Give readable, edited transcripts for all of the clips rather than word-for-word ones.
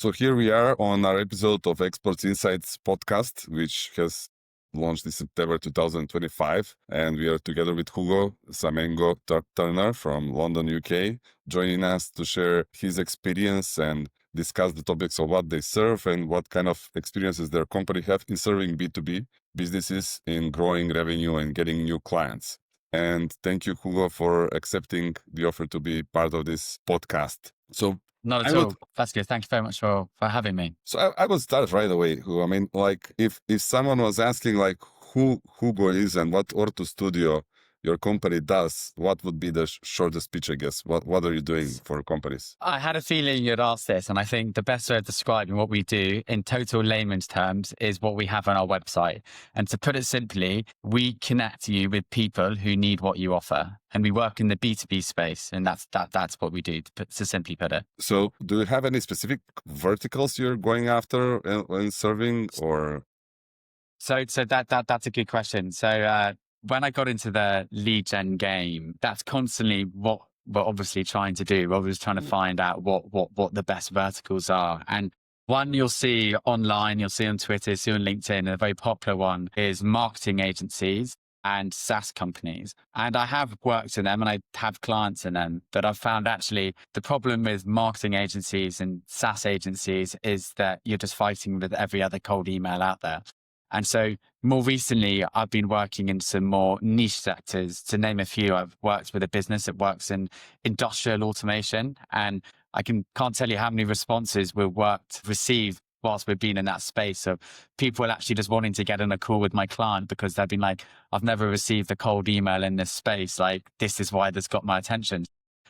So here we are on our episode of Exports Insights podcast, which has launched in September 2025. And we are together with Hugo Samengo-Turner from London, UK, joining us to share his experience and discuss the topics of what they serve and what kind of experiences their company have in serving B2B businesses in growing revenue and getting new clients. And thank you, Hugo, for accepting the offer to be part of this podcast. So not at all. Vasko, thank you very much for having me. So I would start right away, Hugo. I mean, like if someone was asking like who Hugo is and what Ortus.Studio, your company, does, what would be the shortest speech, I guess? What are you doing for companies? I had a feeling you'd ask this, and I think the best way of describing what we do in total layman's terms is what we have on our website. And to put it simply, we connect you with people who need what you offer. And we work in the B2B space, and that's what we do, to simply put it. So do you have any specific verticals you're going after and serving, or? So that's a good question. So when I got into the lead gen game, that's constantly what we're obviously trying to do. We're always trying to find out what the best verticals are. And one you'll see online, you'll see on Twitter, see on LinkedIn, and a very popular one is marketing agencies and SaaS companies. And I have worked in them and I have clients in them, but I've found actually the problem with marketing agencies and SaaS agencies is that you're just fighting with every other cold email out there. And so more recently, I've been working in some more niche sectors. To name a few, I've worked with a business that works in industrial automation. And I can't tell you how many responses we've received whilst we've been in that space of people actually just wanting to get on a call with my client because they've been like, I've never received a cold email in this space. Like, this is why this got my attention.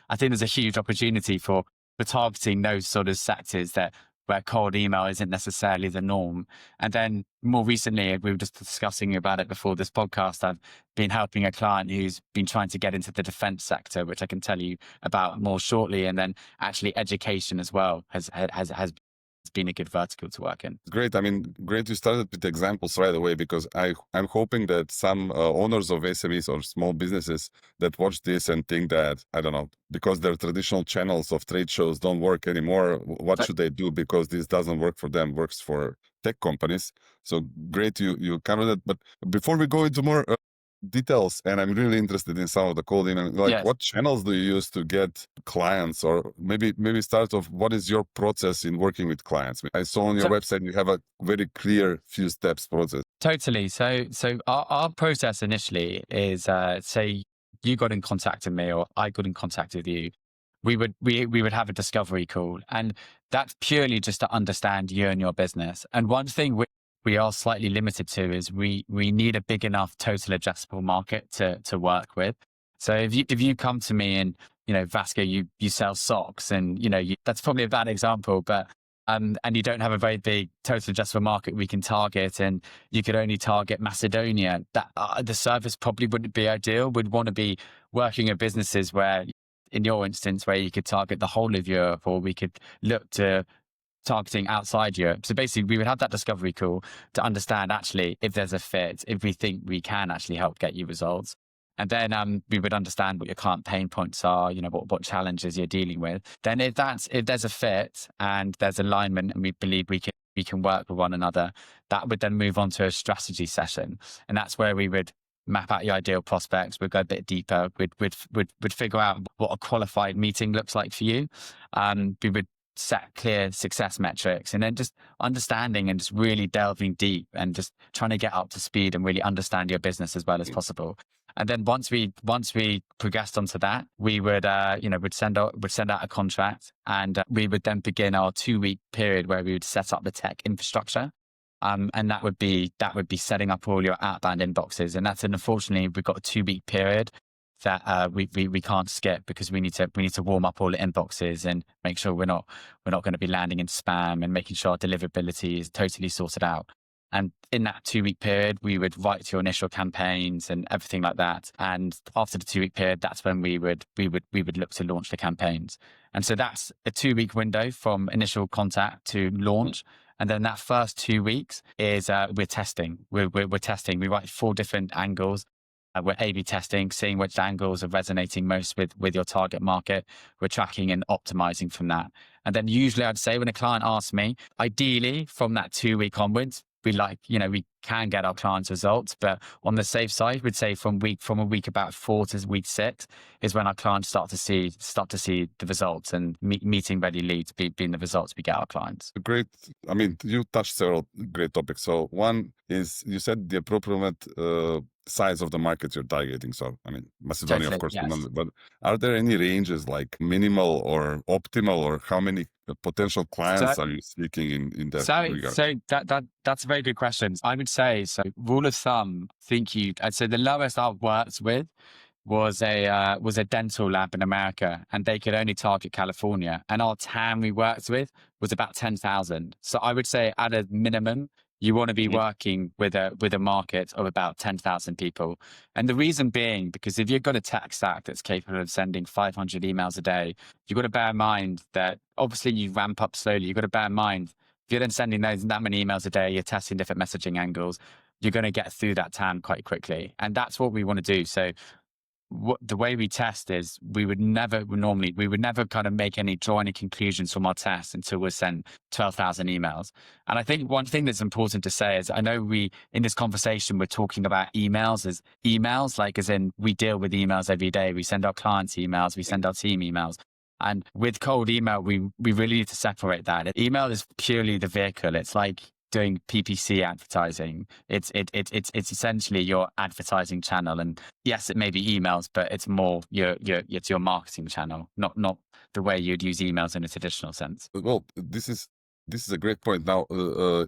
I think there's a huge opportunity for targeting those sort of sectors where cold email isn't necessarily the norm. And then more recently, we were just discussing about it before this podcast, I've been helping a client who's been trying to get into the defense sector, which I can tell you about more shortly. And then actually education as well has been a good vertical to work in. Great. I mean, great you started with examples right away, because I'm hoping that some owners of SMEs or small businesses that watch this and think that, I don't know, because their traditional channels of trade shows don't work anymore, what should they do? Because this doesn't work for them, works for tech companies. So great you covered that. But before we go into more details, and I'm really interested in some of the cold email, like yes. What channels do you use to get clients, or maybe start off, what is your process in working with clients? I saw on your website you have a very clear few steps process. Totally. So our process initially is say you got in contact with me or I got in contact with you, we would have a discovery call, and that's purely just to understand you and your business. And one thing we are slightly limited to is we need a big enough total addressable market to work with. So if you come to me and, Vasko, you sell socks and, that's probably a bad example, but, and you don't have a very big total addressable market we can target, and you could only target Macedonia, that the service probably wouldn't be ideal. We'd want to be working with businesses where, in your instance, where you could target the whole of Europe, or we could look to targeting outside Europe. So basically we would have that discovery call to understand actually if there's a fit, if we think we can actually help get you results. And then we would understand what your client pain points are, what challenges you're dealing with. Then if there's a fit and there's alignment and we believe we can work with one another, that would then move on to a strategy session. And that's where we would map out your ideal prospects. We'd go a bit deeper. We'd figure out what a qualified meeting looks like for you. We would set clear success metrics, and then just understanding and just really delving deep and just trying to get up to speed and really understand your business as well as possible. And then once we progressed onto that, we would would send out a contract, and we would then begin our 2-week period where we would set up the tech infrastructure. And that would be setting up all your outbound inboxes. And unfortunately, we've got a 2-week period that we can't skip, because we need to warm up all the inboxes and make sure we're not going to be landing in spam, and making sure our deliverability is totally sorted out. And in that 2-week period, we would write your initial campaigns and everything like that. And after the 2-week period, that's when we would look to launch the campaigns. And so that's a 2-week window from initial contact to launch. And then that first 2 weeks is we're testing. We're testing. We write 4 different angles. We're A/B testing, seeing which angles are resonating most with your target market. We're tracking and optimizing from that. And then usually I'd say when a client asks me, ideally from that 2 week onwards, we can get our clients results, but on the safe side, we'd say from a week about 4 to week 6 is when our clients start to see the results, and meeting ready leads being the results we get our clients. Great. I mean, you touched several great topics. So one is you said the appropriate size of the market you're targeting. So, I mean, Macedonia, of course, Yes. but are there any ranges like minimal or optimal, or how many potential clients are you seeking in that regard? So that's a very good question. I would say, so rule of thumb, I'd say the lowest I've worked with was a dental lab in America, and they could only target California. And our TAM we worked with was about 10,000. So I would say at a minimum, you want to be working with a market of about 10,000 people. And the reason being, because if you've got a tech stack that's capable of sending 500 emails a day, you've got to bear in mind that obviously you ramp up slowly. You've got to bear in mind, if you're then sending that many emails a day, you're testing different messaging angles, you're going to get through that TAM quite quickly. And that's what we want to do. So the way we test is we would never kind of draw any conclusions from our tests until we're sent 12,000 emails. And I think one thing that's important to say is, I know in this conversation, we're talking about emails as in we deal with emails every day. We send our clients emails, we send our team emails. And with cold email, we really need to separate that. Email is purely the vehicle. It's like doing PPC advertising. It's essentially your advertising channel. And yes, it may be emails, but it's more it's your marketing channel, not the way you'd use emails in a traditional sense. Well, this is a great point. Now,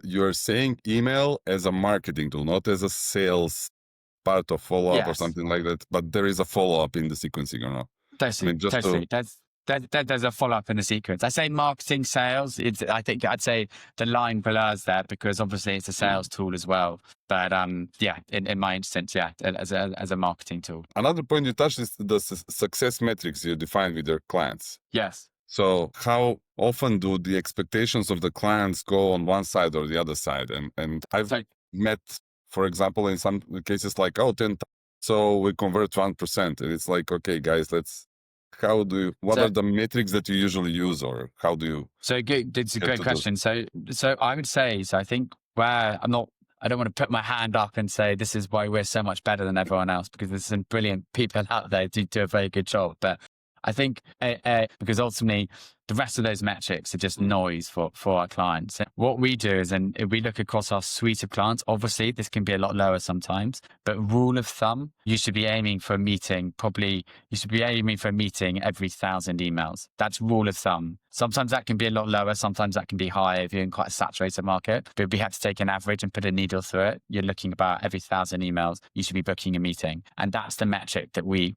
you're saying email as a marketing tool, not as a sales part of follow-up or something like that, but there is a follow-up in the sequencing or not? Totally. There's a follow-up in the sequence. I say marketing, sales. I'd say the line blurs there, because obviously it's a sales tool as well. But in my instance, as a marketing tool. Another point you touched is the success metrics you define with your clients. Yes. So how often do the expectations of the clients go on one side or the other side? And I've met, for example, in some cases like, 10, so we convert 1%. And it's like, okay, guys, what are the metrics that you usually use, or how do you? So good. It's a great question. So I would say, I think I don't want to put my hand up and say this is why we're so much better than everyone else, because there's some brilliant people out there who do a very good job. But I think because ultimately the rest of those metrics are just noise for our clients. And what we do is, if we look across our suite of clients, obviously this can be a lot lower sometimes, but rule of thumb, you should be aiming for a meeting every 1,000 emails. That's rule of thumb. Sometimes that can be a lot lower, sometimes that can be higher if you're in quite a saturated market. But if we had to take an average and put a needle through it, you're looking about every 1,000 emails, you should be booking a meeting. And that's the metric that we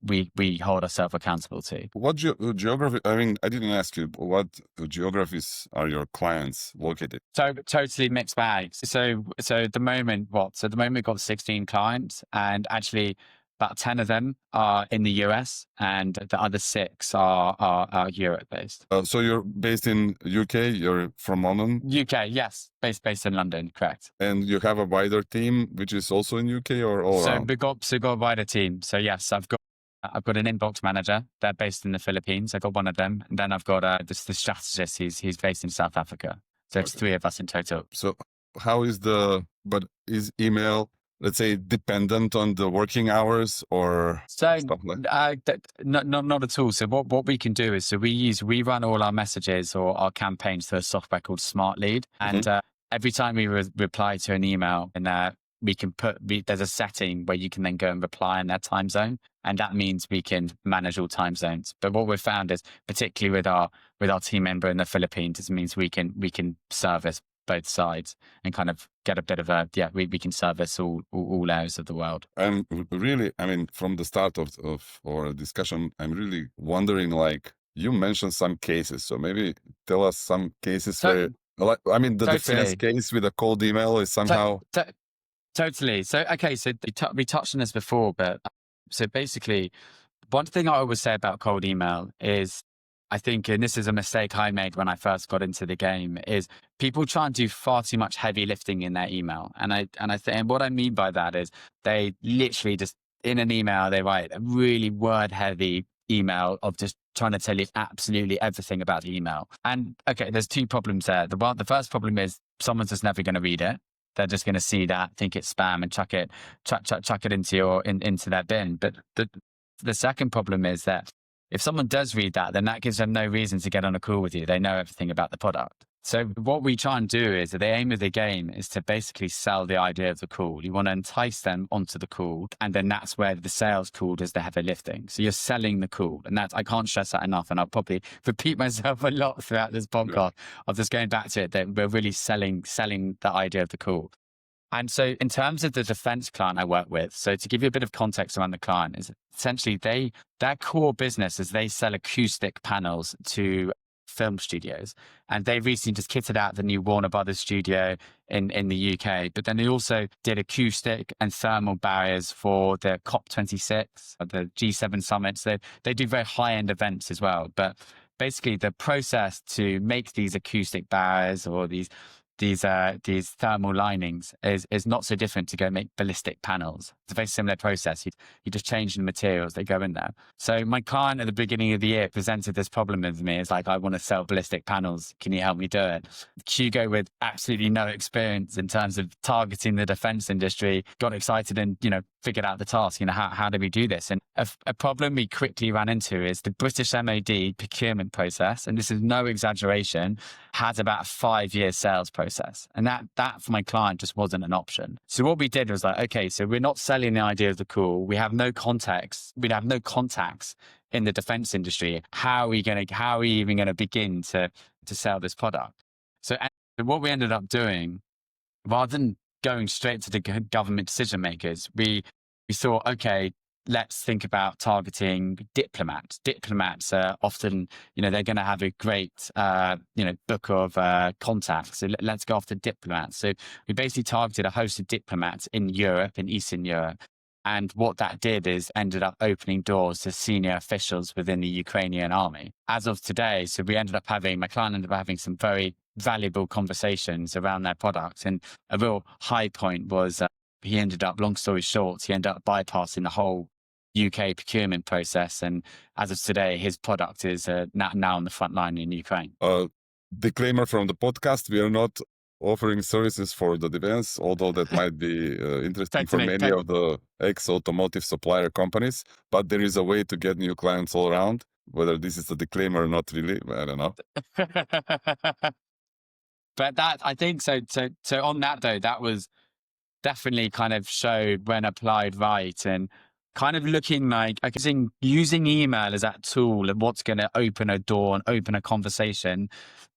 hold ourselves accountable to. What geography? I mean, I didn't ask you, what geographies are your clients located? So totally mixed bags. So at the moment, we've got 16 clients, and actually about 10 of them are in the US, and the other 6 are Europe based. So you're based in UK, you're from London? UK, yes. Based in London, correct. And you have a wider team, which is also in UK, or all around? We've got a wider team. So yes, I've got an inbox manager. They're based in the Philippines. I've got one of them. And then I've got the strategist. He's based in South Africa. So it's 3 of us in total. So how is is email, let's say, dependent on the working hours or stuff like that? Not at all. So what we can do is, we run all our messages or our campaigns through a software called Smart Lead. And every time we reply to an email, and we can there's a setting where you can then go and reply in their time zone. And that means we can manage all time zones. But what we've found is, particularly with our team member in the Philippines, it means we can service both sides and kind of get a bit of we can service all areas of the world. I'm really, from the start of our discussion, I'm really wondering, like, you mentioned some cases. So maybe tell us some cases where, the defense case with a cold email is somehow... Totally. So, okay, so we touched on this before, but so basically, one thing I always say about cold email is, I think, and this is a mistake I made when I first got into the game, is people try and do far too much heavy lifting in their email. And what I mean by that is they literally just in an email, they write a really word heavy email of just trying to tell you absolutely everything about the email. And okay, there's two problems there. The first problem is someone's just never going to read it. They're just going to see that, think it's spam, and chuck it into their bin. But the second problem is that if someone does read that, then that gives them no reason to get on a call with you. They know everything about the product. So what we try and do is that the aim of the game is to basically sell the idea of the call. You want to entice them onto the call, and then that's where the sales call does the heavy lifting. So you're selling the call, and that's, I can't stress that enough. And I'll probably repeat myself a lot throughout this podcast of just going back to it, that we're really selling the idea of the call. And so in terms of the defense client I work with, so to give you a bit of context around the client, is essentially their core business is they sell acoustic panels to film studios. And they recently just kitted out the new Warner Brothers studio in the UK. But then they also did acoustic and thermal barriers for the COP26, the G7 summit. So they do very high-end events as well. But basically the process to make these acoustic barriers or these thermal linings is not so different to go make ballistic panels. It's a very similar process. You just change the materials that go in there. So my client at the beginning of the year presented this problem with me. It's like, I want to sell ballistic panels. Can you help me do it? Hugo, with absolutely no experience in terms of targeting the defense industry, got excited and, figured out the task. How do we do this? And a problem we quickly ran into is the British MOD procurement process, and this is no exaggeration, has about a 5-year sales process. And that for my client just wasn't an option. So what we did was like, okay, so we're not selling the idea of the call. We have no context. We'd have no contacts in the defense industry. How are we even going to begin to sell this product? So what we ended up doing, rather than going straight to the government decision makers, we thought, okay, let's think about targeting diplomats. Diplomats are often, they're going to have a great, book of contacts. So let's go after diplomats. So we basically targeted a host of diplomats in Europe, in Eastern Europe. And what that did is ended up opening doors to senior officials within the Ukrainian army. As of today, so my client ended up having some very valuable conversations around their products. And a real high point was he ended up, long story short, he ended up bypassing the whole UK procurement process. And as of today, his product is now on the front line in Ukraine. Disclaimer from the podcast, we are not offering services for the defense, although that might be interesting for many of the ex-automotive supplier companies. But there is a way to get new clients all around. Whether this is a disclaimer or not, really, I don't know. But that, I think so on that though, that was definitely kind of showed when applied right, and kind of looking like using email as that tool and what's going to open a door and open a conversation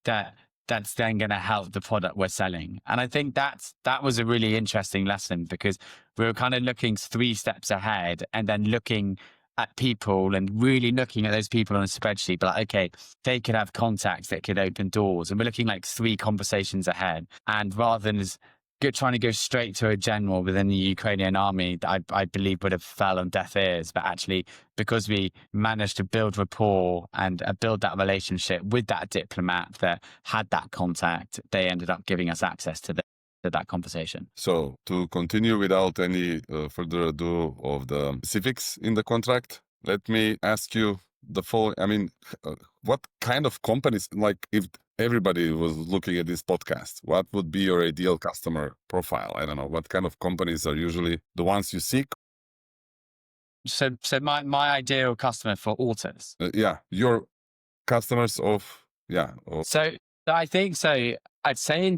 that's then going to help the product we're selling. And I think that was a really interesting lesson, because we were kind of looking 3 steps ahead and then looking at people and really looking at those people on a spreadsheet, but like, okay, they could have contacts that could open doors. And we're looking like 3 conversations ahead. And rather than trying to go straight to a general within the Ukrainian army, I believe would have fell on deaf ears. But actually, because we managed to build rapport and build that relationship with that diplomat that had that contact, they ended up giving us access to that conversation. So to continue without any further ado of the specifics in the contract, let me ask you the following. What kind of companies, like if everybody was looking at this podcast, what would be your ideal customer profile? I don't know. What kind of companies are usually the ones you seek? So my ideal customer for Ortus. Your customers So I think so. I'd say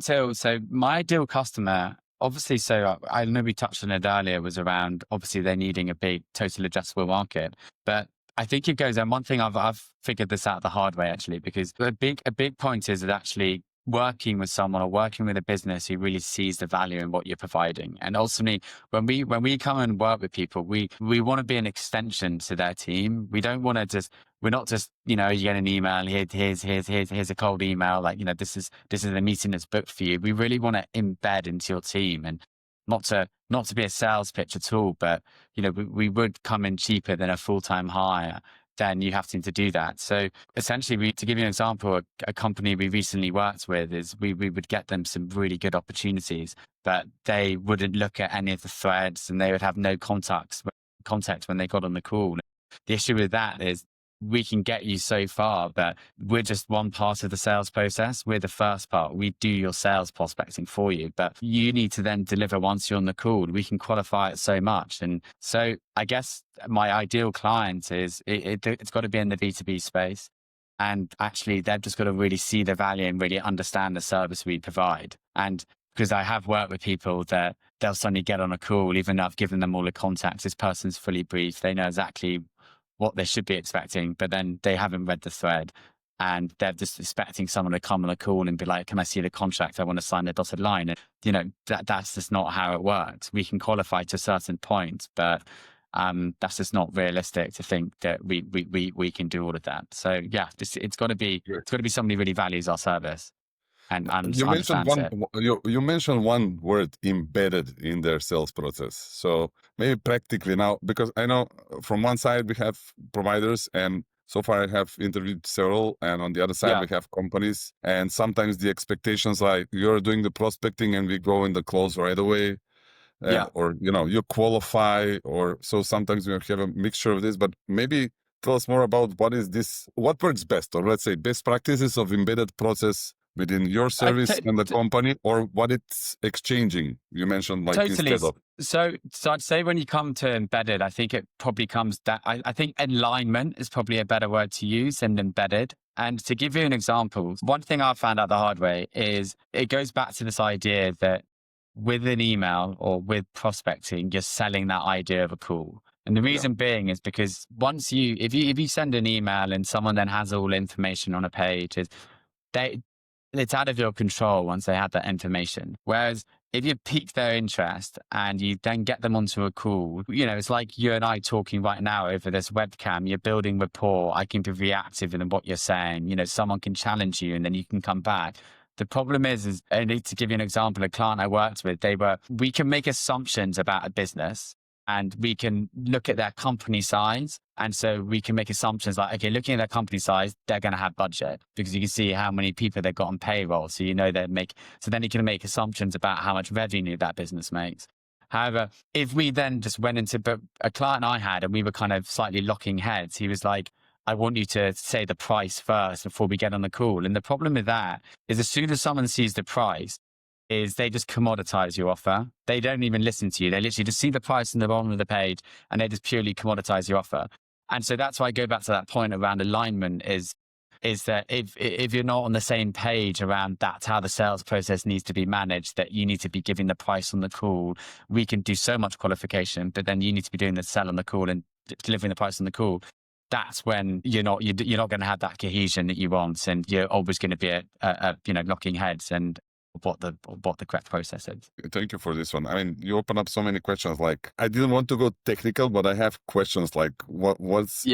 my ideal customer, obviously, so I know we touched on it earlier, was around, obviously they're needing a big total addressable market. But I think it goes, and one thing I've figured this out the hard way, actually, because a big point is that actually working with someone or working with a business who really sees the value in what you're providing. And ultimately, when we come and work with people, we want to be an extension to their team. We don't want to we're not just, you get an email, here's a cold email, like, this is a meeting that's booked for you. We really want to embed into your team, and not to be a sales pitch at all, but, we would come in cheaper than a full-time hire. Then you have to do that. So essentially, to give you an example, a company we recently worked with is we would get them some really good opportunities, but they wouldn't look at any of the threads and they would have no context context when they got on the call. The issue with that is we can get you so far, but we're just one part of the sales process. We're the first part. We do your sales prospecting for you, but you need to then deliver once you're on the call. We can qualify it so much. And so I guess my ideal client is it's got to be in the B2B space. And actually, they've just got to really see the value and really understand the service we provide. And because I have worked with people that they'll suddenly get on a call, even though I've given them all the contacts, this person's fully briefed. They know exactly what they should be expecting, but then they haven't read the thread and they're just expecting someone to come on a call and be like, can I see the contract? I want to sign the dotted line. And, that's just not how it works. We can qualify to a certain point, but that's just not realistic to think that we can do all of that. So yeah, it's got to be somebody who really values our service. And you mentioned one word, embedded, in their sales process. So maybe practically now, because I know from one side we have providers, and so far I have interviewed several, and on the other side we have companies, and sometimes the expectations like you're doing the prospecting and we go in the close right away. Or you qualify, or so sometimes we have a mixture of this. But maybe tell us more about what works best, or let's say best practices of embedded process within your service and the company, or what it's exchanging. You mentioned totally. Instead of. So I'd say when you come to embedded, I think it probably comes that I think alignment is probably a better word to use than embedded. And to give you an example, one thing I found out the hard way is it goes back to this idea that with an email or with prospecting, you're selling that idea of a call. And the reason being is because once if you send an email and someone then has all information on a page, it's out of your control once they have that information. Whereas if you pique their interest and you then get them onto a call, it's like you and I talking right now over this webcam, you're building rapport. I can be reactive in what you're saying. Someone can challenge you and then you can come back. The problem is I need to give you an example. A client I worked with, we can make assumptions about a business and we can look at their company size. And so we can make assumptions like, okay, looking at their company size, they're going to have budget because you can see how many people they've got on payroll. So so then you can make assumptions about how much revenue that business makes. However, if we then just went into a client I had and we were kind of slightly locking heads, he was like, I want you to say the price first before we get on the call. And the problem with that is as soon as someone sees the price, is they just commoditize your offer. They don't even listen to you. They literally just see the price in the bottom of the page and they just purely commoditize your offer. And so that's why I go back to that point around alignment is that if you're not on the same page around that's how the sales process needs to be managed, that you need to be giving the price on the call. We can do so much qualification, but then you need to be doing the sell on the call and delivering the price on the call. That's when you're not going to have that cohesion that you want, and you're always going to be locking heads and what the correct process is. Thank you for this one. I mean, you open up so many questions. Like, I didn't want to go technical, but I have questions like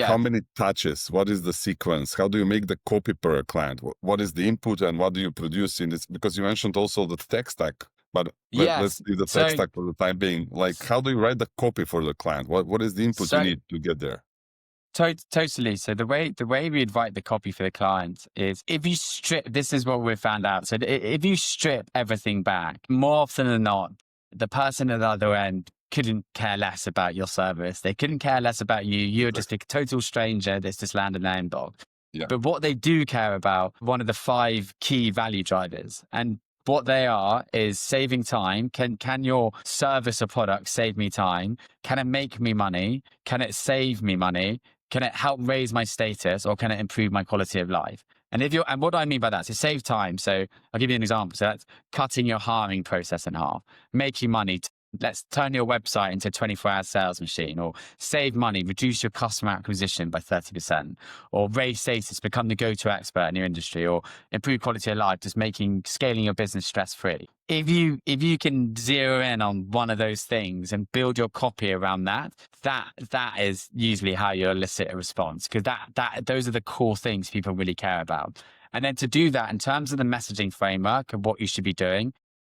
how many touches? What is the sequence? How do you make the copy per client? What is the input and what do you produce in this? Because you mentioned also the tech stack. But let's leave the tech stack for the time being. Like, how do you write the copy for the client? What is the input you need to get there? Totally. So the way we'd write the copy for the client is if you strip, this is what we found out. So if you strip everything back, more often than not, the person at the other end couldn't care less about your service. They couldn't care less about you. You're just a total stranger that's just landed in their inbox. Yeah. But what they do care about, one of the 5 key value drivers, and what they are is saving time. Can your service or product save me time? Can it make me money? Can it save me money? Can it help raise my status, or can it improve my quality of life? And what I mean by that is save time. So I'll give you an example. So that's cutting your hiring process in half, making money. Let's turn your website into a 24-hour sales machine, or save money, reduce your customer acquisition by 30%, or raise status, become the go-to expert in your industry, or improve quality of life, just scaling your business stress-free. If you can zero in on one of those things and build your copy around that is usually how you elicit a response, because those are the core things people really care about. And then to do that in terms of the messaging framework of what you should be doing,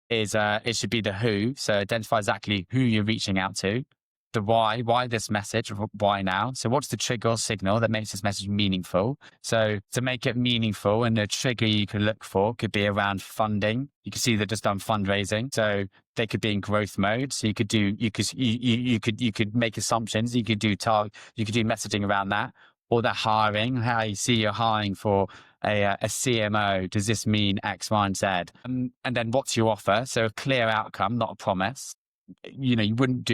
is it should be the who. So identify exactly who you're reaching out to, the why this message, why now. So what's the trigger or signal that makes this message meaningful? So to make it meaningful, and the trigger you can look for could be around funding. You can see they've just done fundraising. So they could be in growth mode. So you could make assumptions. You could do messaging around that. Or they're hiring. How you see you're hiring for a CMO. Does this mean X, Y, and Z? And then what's your offer? So a clear outcome, not a promise. You wouldn't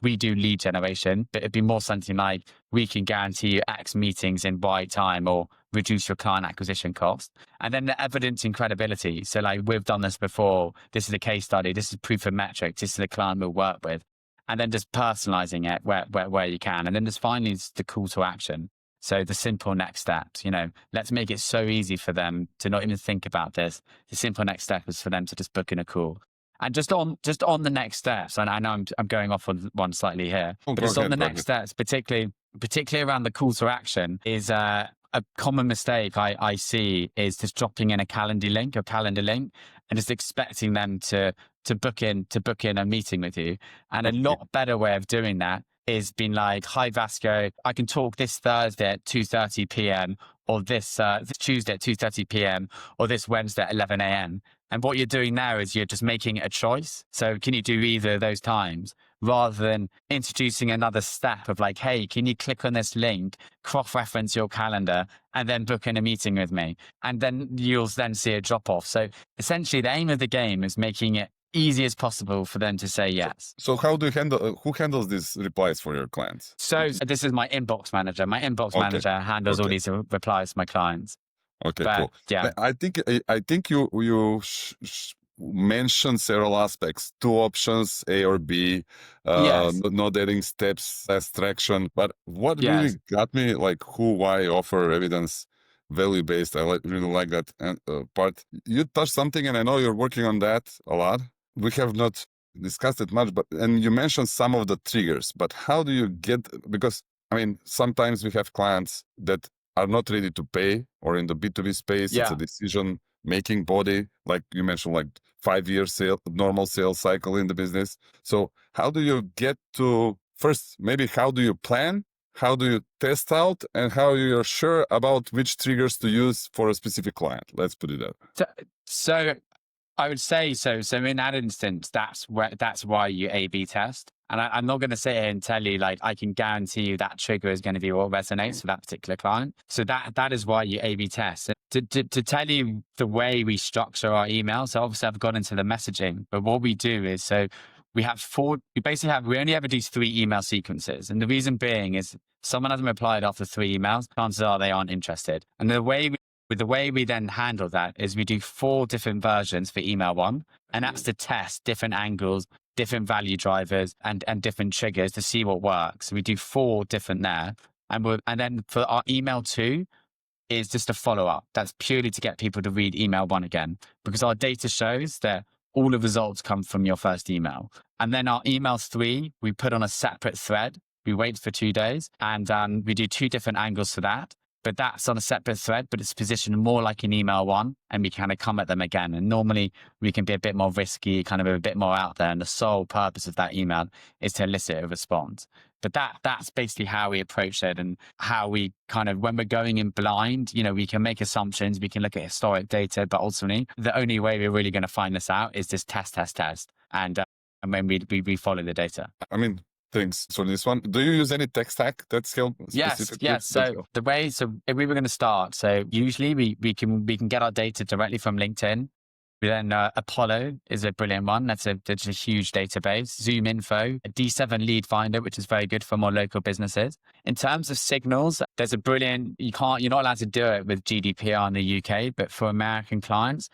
we do lead generation, but it'd be more something like, we can guarantee you X meetings in Y time, or reduce your client acquisition cost. And then the evidence and credibility. So like, we've done this before. This is a case study. This is proof of metrics. This is the client we'll work with. And then just personalizing it where you can. And then there's finally the call to action. So the simple next steps, let's make it so easy for them to not even think about this. The simple next step is for them to just book in a call. And just on the next steps, and I know I'm going off on one slightly here, but just on the next steps, particularly around the call to action, is a common mistake I see is just dropping in a calendar link, and just expecting them to book in a meeting with you. And a lot better way of doing that is being like, hi Vasko, I can talk this Thursday at 2:30 p.m. or this Tuesday at 2:30 p.m. or this Wednesday at 11 a.m. And what you're doing now is you're just making it a choice. So can you do either of those times, rather than introducing another step of like, hey, can you click on this link, cross-reference your calendar, and then book in a meeting with me? And then you'll then see a drop off. So essentially the aim of the game is making it easy as possible for them to say yes. So how do you who handles these replies for your clients? So this is my inbox manager. My inbox manager handles all these replies to my clients. Okay, But, cool. yeah. I think you mentioned several aspects, 2 options, A or B, Yes. not adding steps, abstraction. But what Yes. really got me, like who, why, offer, evidence, value-based. I really like that part. You touched something, and I know you're working on that a lot. We have not discussed it much, and you mentioned some of the triggers, but how do you because I mean, sometimes we have clients that are not ready to pay, or in the B2B space, it's a decision-making body. Like you mentioned, like 5-year normal sales cycle in the business. So how do you get to, first, maybe how do you plan? How do you test out? And how you're sure about which triggers to use for a specific client? Let's put it that way. So I would say so in that instance, that's why you A/B test. And I'm not going to sit here and tell you, like, I can guarantee you that trigger is going to be what resonates for that particular client. So that is why you A/B test. To tell you the way we structure our emails, so obviously I've gone into the messaging, but what we do is, so we only ever do 3 email sequences. And the reason being is, someone hasn't replied after 3 emails, chances are they aren't interested. And the way we then handle that is we do 4 different versions for email 1, and that's to test different angles, different value drivers, and different triggers to see what works. So we do 4 different there. And then for our email 2 is just a follow-up. That's purely to get people to read email 1 again, because our data shows that all the results come from your first email. And then our email 3, we put on a separate thread. We wait for 2 days, and we do 2 different angles for that. But that's on a separate thread, but it's positioned more like an email 1, and we kind of come at them again. And normally we can be a bit more risky, kind of a bit more out there. And the sole purpose of that email is to elicit a response. But that's basically how we approach it, and how we kind of, when we're going in blind, we can make assumptions, we can look at historic data, but ultimately the only way we're really going to find this out is just test. And when we follow the data. I mean, thanks for this one. Do you use any tech stack that's help? Yes. So if we were going to start, so usually we can get our data directly from LinkedIn. Then Apollo is a brilliant one. That's a huge database. Zoom Info, a D7 lead finder, which is very good for more local businesses. In terms of signals, there's a brilliant, you're not allowed to do it with GDPR in the UK, but for American clients,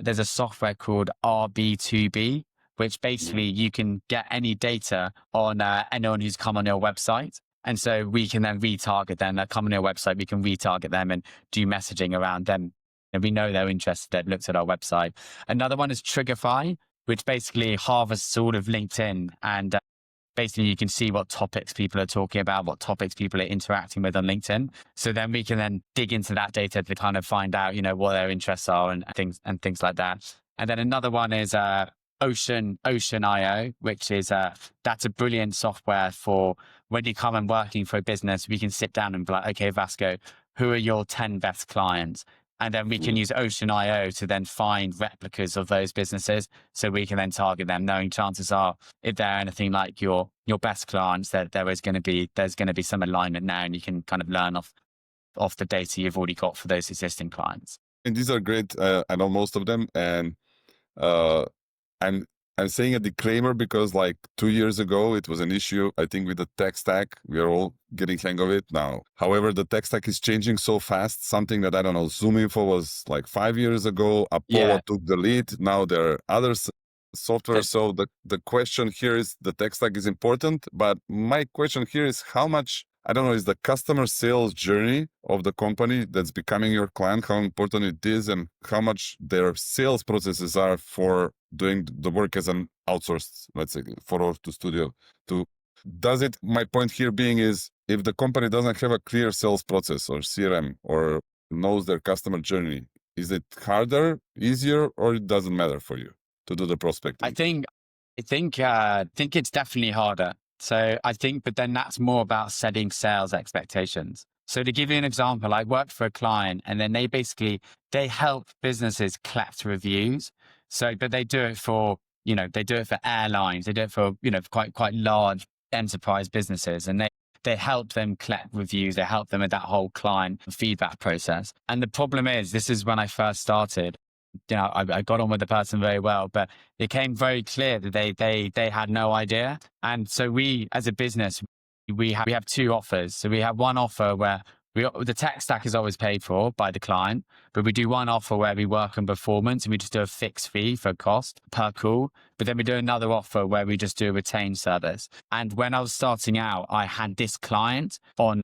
there's a software called B2B, which basically you can get any data on anyone who's come on your website. And so we can then retarget them. They come on your website, we can retarget them and do messaging around them. And we know they're interested, they've looked at our website. Another one is Triggerify, which basically harvests all of LinkedIn. And basically you can see what topics people are talking about, what topics people are interacting with on LinkedIn. So then we can then dig into that data to kind of find out, what their interests are and things like that. And then another one is Ocean.io, which is that's a brilliant software for when you come and working for a business. We can sit down and be like, okay, Vasko, who are your 10 best clients? And then we can use Ocean.io to then find replicas of those businesses. So we can then target them, knowing chances are, if they're anything like your best clients, that there's going to be some alignment now, and you can kind of learn off the data you've already got for those existing clients. And these are great. I know most of them, and I'm I'm saying a disclaimer because like 2 years ago it was an issue. I think with the tech stack, we are all getting hang of it now. However, the tech stack is changing so fast. Something that I don't know, ZoomInfo was like 5 years ago. Apollo took the lead. Now there are other software. So the question here is the tech stack is important, but my question here is how much, I don't know, is the customer sales journey of the company that's becoming your client, how important it is and how much their sales processes are for doing the work as an outsourced, let's say, for Ortus.Studio. Does it, my point here being is, if the company doesn't have a clear sales process or CRM or knows their customer journey, is it harder, easier, or it doesn't matter for you to do the prospecting? I think it's definitely harder. So I think, but then that's more about setting sales expectations. So to give you an example, I worked for a client and then they help businesses collect reviews. So, but they do it for, they do it for airlines, they do it for, quite large enterprise businesses, and they help them collect reviews. They help them with that whole client feedback process. And the problem is, this is when I first started, I got on with the person very well, but it became very clear that they had no idea. And so we, as a business, we have two offers. So we have one offer where the tech stack is always paid for by the client, but we do one offer where we work on performance and we just do a fixed fee for cost per call. But then we do another offer where we just do a retained service. And when I was starting out, I had this client on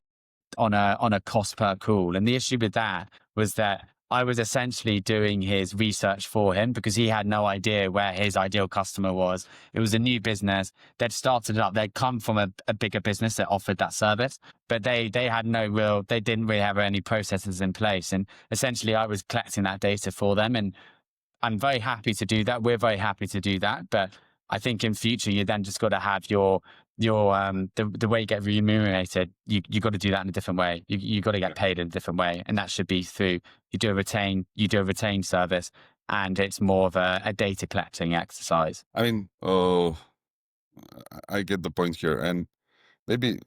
a cost per call. And the issue with that was that I was essentially doing his research for him because he had no idea where his ideal customer was. It was a new business. They'd started it up. They'd come from a bigger business that offered that service, but they didn't really have any processes in place. And essentially I was collecting that data for them. And I'm very happy to do that. We're very happy to do that. But I think in future, you then just got to have the way you get remunerated, you got to do that in a different way. You got to get paid in a different way. And that should be through, you do a retained service, and it's more of a data collecting exercise. I mean, I get the point here. And maybe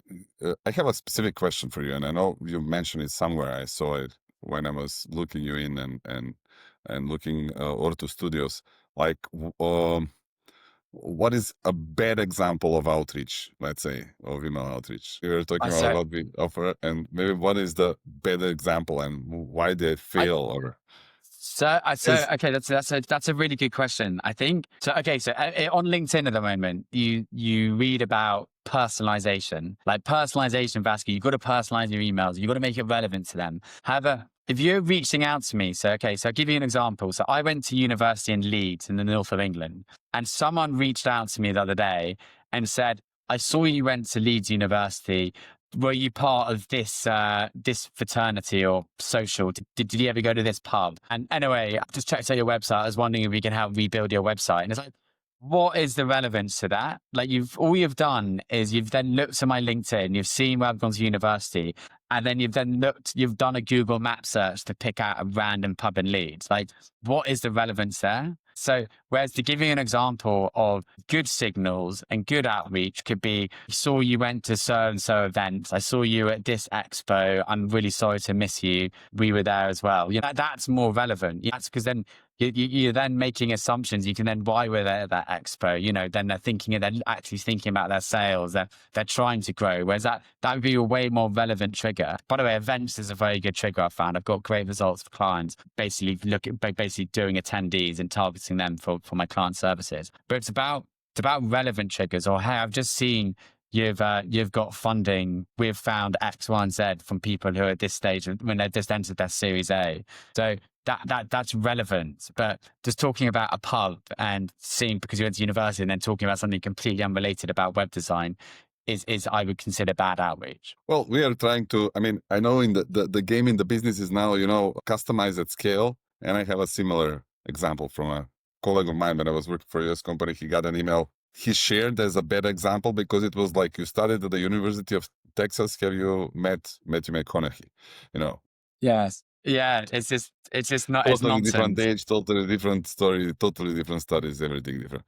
I have a specific question for you. And I know you mentioned it somewhere. I saw it when I was looking you in and looking Ortus Studios. Like, what is a bad example of outreach, let's say, of email outreach? We were talking about what we offer, and maybe what is the bad example and why they fail? Okay, that's a really good question. I think so. Okay, so on LinkedIn at the moment, you read about personalization, like personalization, Vasko. You got to personalize your emails. You got to make it relevant to them. However, if you're reaching out to me, so I'll give you an example. So I went to university in Leeds in the north of England, and someone reached out to me the other day and said, I saw you went to Leeds University. Were you part of this fraternity or social? Did you ever go to this pub? And anyway, I just checked out your website. I was wondering if we can help rebuild your website. And it's like, what is the relevance to that? Like all you've done is you've then looked at my LinkedIn, you've seen where I've gone to university, and then you've done a Google map search to pick out a random pub in Leeds. Like, what is the relevance there? So, whereas to give you an example of good signals and good outreach could be, I saw you went to so-and-so events. I saw you at this expo. I'm really sorry to miss you. We were there as well. That's more relevant. That's because then you're then making assumptions. You can then, why we're there at that expo, then they're actually thinking about their sales. They're trying to grow. Whereas that would be a way more relevant trigger. By the way, events is a very good trigger I found. I've got great results for clients, basically doing attendees and targeting them for my client services. But it's about relevant triggers, or hey, I've just seen you've got funding. We've found X, Y, and Z from people who are at this stage when they've just entered their Series A. So that's relevant. But just talking about a pub and seeing because you went to university and then talking about something completely unrelated about web design is I would consider bad outreach. Well, we are trying to, I know in the game in the business is now, customize at scale. And I have a similar example from a colleague of mine when I was working for a US company. He got an email he shared as a bad example because it was like, you studied at the University of Texas. Have you met Matthew McConaughey? Yes. Yeah, it's just not, it's Totally different nonsense. age, totally different story, totally different studies, everything different.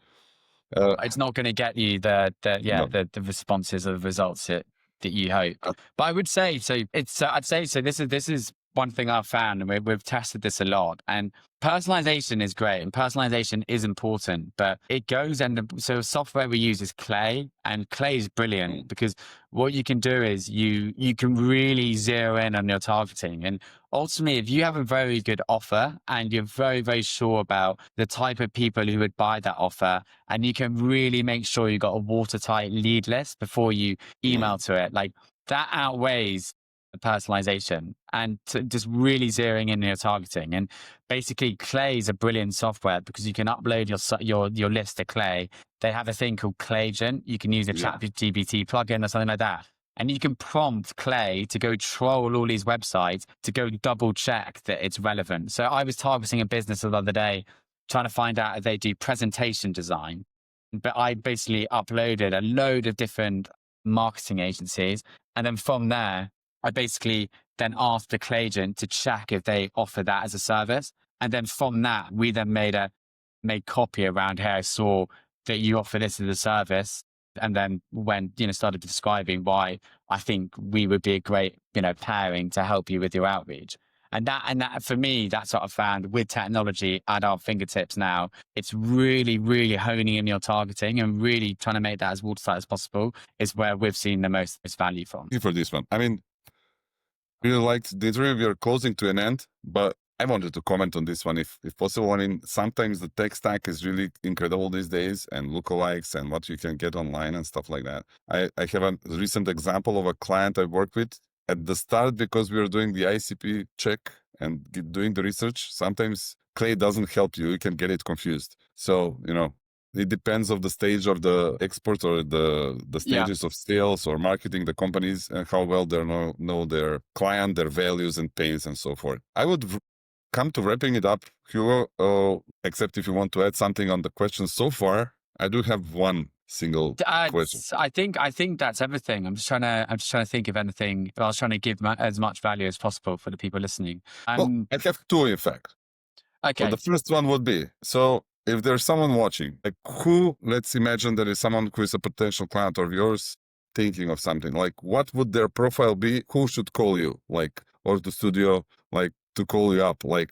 Uh, It's not going to get you no. the responses or the results that you hope. Uh, But I would say so. I'd say so. This is one thing I've found, and we've tested this a lot. And personalization is great, and personalization is important. But it goes so software we use is Clay, and Clay is brilliant because what you can do is you can really zero in on your targeting. And ultimately, if you have a very good offer and you're very sure about the type of people who would buy that offer, and you can really make sure you got a watertight lead list before you email to it, like that outweighs the personalization and just really zeroing in your targeting. And basically, Clay is a brilliant software because you can upload your list to Clay. They have a thing called Clayagent. You can use a yeah. ChatGPT plugin or something like that. And you can prompt Clay to go troll all these websites to go double check that it's relevant. So I was targeting a business the other day, trying to find out if they do presentation design. But I basically uploaded a load of different marketing agencies. And then from there, I basically then asked the Clayagent to check if they offer that as a service. And then from that, we then made copy around here. I saw that you offer this as a service. And then when, started describing why I think we would be a great, pairing to help you with your outreach. And that for me, that's what I've found with technology at our fingertips now. It's really, really honing in your targeting and really trying to make that as watertight as possible is where we've seen the most value from. Thank you for this one. I mean, really liked the interview. We are closing to an end, but I wanted to comment on this one if possible. I mean, sometimes the tech stack is really incredible these days, and lookalikes and what you can get online and stuff like that. I have a recent example of a client I worked with at the start because we were doing the ICP check and doing the research. Sometimes Clay doesn't help you. You can get it confused. So, it depends of the stage of the export or the stages of sales or marketing the companies and how well they know their client, their values and pains and so forth. I would come to wrapping it up, Hugo, except if you want to add something on the questions so far. I do have one single question. I think that's everything. I'm just trying to think of anything. I was trying to give as much value as possible for the people listening. Well, I have two, in fact. Okay. So the first one would be, so if there's someone watching, like let's imagine there is someone who is a potential client of yours thinking of something, like what would their profile be? Who should call you? Like Ortus.Studio, like to call you up, like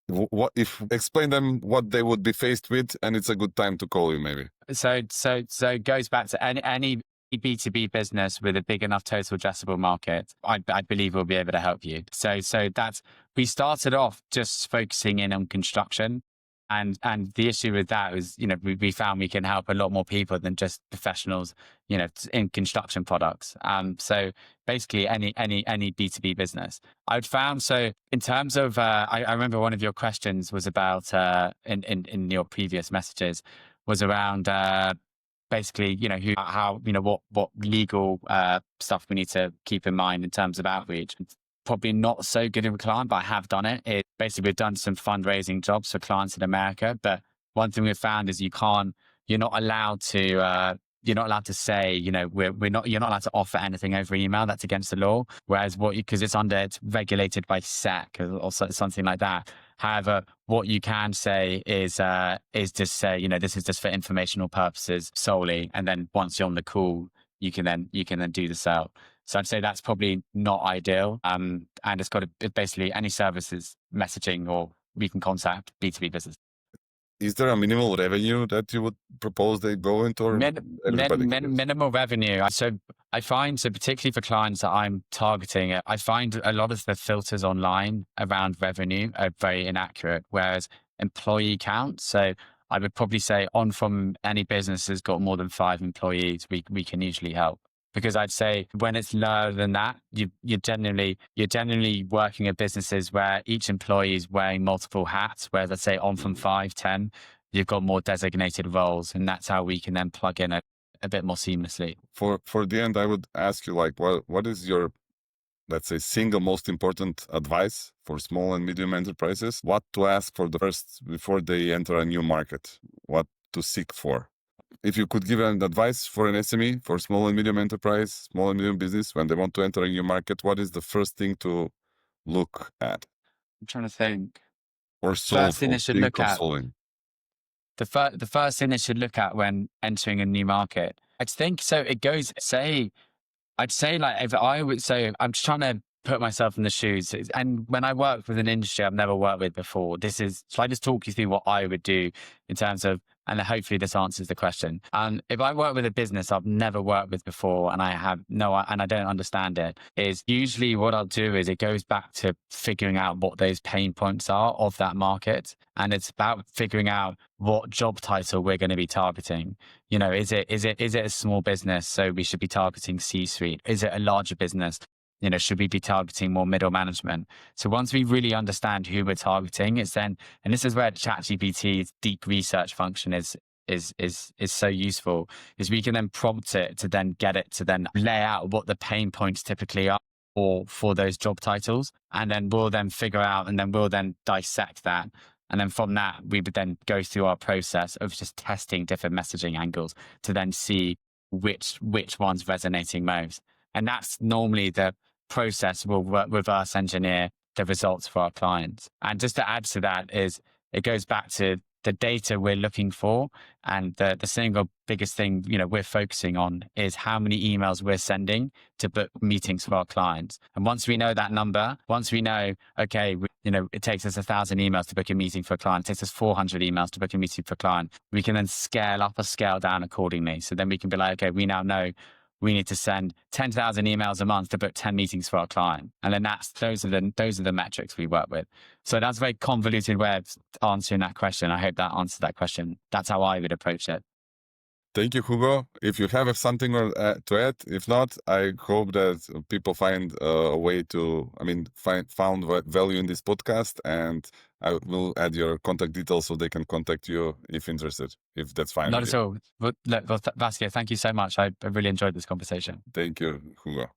what if explain them what they would be faced with and it's a good time to call you maybe. So it goes back to any B2B business with a big enough total addressable market, I believe we'll be able to help you. So we started off just focusing in on construction. And the issue with that was, we found we can help a lot more people than just professionals, in construction products. So basically any B2B business I'd found. So in terms of, I remember one of your questions was about, in your previous messages was around, basically, what legal stuff we need to keep in mind in terms of outreach. Probably not so good of a client, but I have done it. Basically, we've done some fundraising jobs for clients in America. But one thing we've found is you're not allowed to say, you're not allowed to offer anything over email. That's against the law. Whereas because it's regulated by SEC or something like that. However, what you can say is just say, this is just for informational purposes solely. And then once you're on the call, you can then do the sale. So I'd say that's probably not ideal. And it's got to basically any services, messaging, or we can contact B2B business. Is there a minimal revenue that you would propose they go into? Or minimal revenue. So I find, particularly for clients that I'm targeting, I find a lot of the filters online around revenue are very inaccurate, whereas employee count. So I would probably say from any business has got more than 5 employees, we can usually help. Because I'd say when it's lower than that, you're generally working at businesses where each employee is wearing multiple hats. Whereas I'd say from 5, 10, you've got more designated roles, and that's how we can then plug in a bit more seamlessly. For the end, I would ask you, like, what is your, let's say, single most important advice for small and medium enterprises? What to ask for the first before they enter a new market? What to seek for? If you could give an advice for an SME, for small and medium enterprise, small and medium business, when they want to enter a new market, what is the first thing to look at? I'm trying to think. or First solve thing or they should think look of at, solving? the first thing they should look at when entering a new market. I think so. It goes, say, I'd say like if I would say I'm just trying to put myself in the shoes, and when I work with an industry I've never worked with before, so I just talk you through what I would do in terms of, and hopefully this answers the question. And if I work with a business I've never worked with before and I don't understand it, is usually what I'll do is it goes back to figuring out what those pain points are of that market, and it's about figuring out what job title we're going to be targeting. You know, is it a small business? So we should be targeting C-suite. Is it a larger business? You know, should we be targeting more middle management? So once we really understand who we're targeting, it's then, and this is where ChatGPT's deep research function is so useful, is we can then prompt it to then get it to then lay out what the pain points typically are or for those job titles. And then we'll then figure out, and then we'll then dissect that. And then from that, we would then go through our process of just testing different messaging angles to then see which one's resonating most. And that's normally the process we'll reverse engineer the results for our clients. And just to add to that is it goes back to the data we're looking for, and the single biggest thing, you know, we're focusing on is how many emails we're sending to book meetings for our clients. And once we know that number, once we know, okay, you know, it takes us 1,000 emails to book a meeting for a client, it takes us 400 emails to book a meeting for a client, we can then scale up or scale down accordingly. So then we can be like, okay, we now know we need to send 10,000 emails a month to book 10 meetings for our client. And then those are the metrics we work with. So that's a very convoluted way of answering that question. I hope that answers that question. That's how I would approach it. Thank you, Hugo. If you have something to add, if not, I hope that people find a way to, found value in this podcast, and I will add your contact details so they can contact you if interested, if that's fine. Not at all. Well, Vasko, thank you so much. I really enjoyed this conversation. Thank you, Hugo.